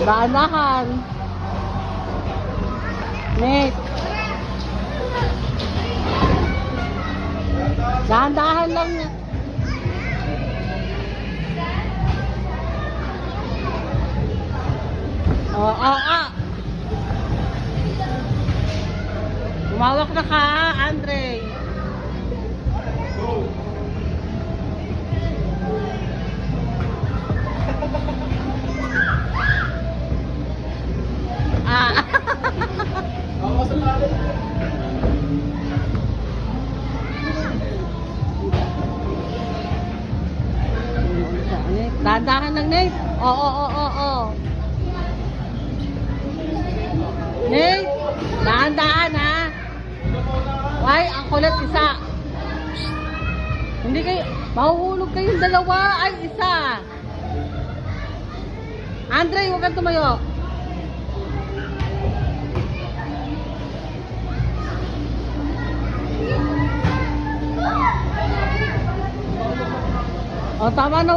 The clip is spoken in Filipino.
Dahan-dahan. Nate. Dahan-dahan lang. Oo. Umawak na ka, Andre. Dahan-dahan lang, Nate. Oo. Nate, dahan-dahan ha. Ay, ang kulit isa. Hindi kayo, mahuhulog kayong dalawa. Ay, isa. Andre, huwag kang tumayo. O, tama na.